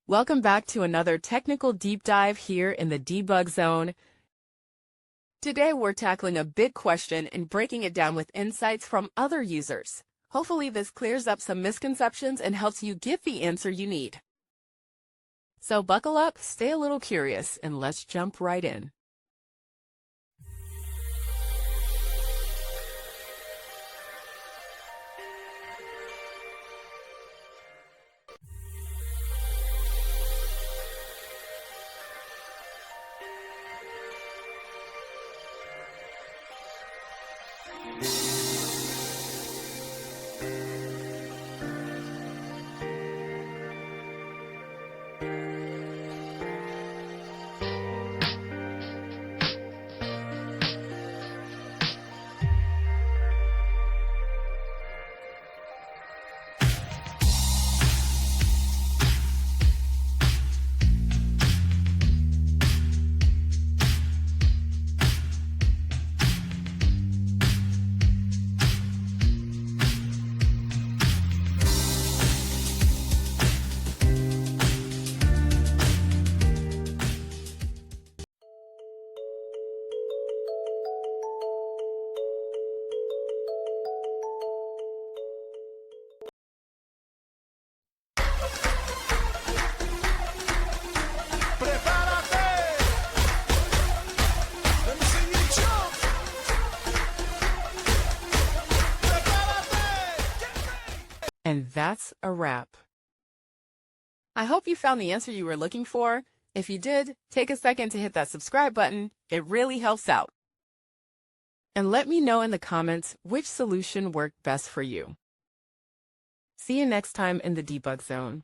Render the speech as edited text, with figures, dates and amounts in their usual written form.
Welcome back to another technical deep dive here in the debug zone. Today we're tackling a big question and breaking it down with insights from other users. Hopefully this clears up some misconceptions and helps you get the answer you need. So buckle up, stay a little curious, and let's jump right in. And that's a wrap. I hope you found the answer you were looking for. If you did, take a second to hit that subscribe button. It really helps out. And let me know in the comments which solution worked best for you. See you next time in the debug zone.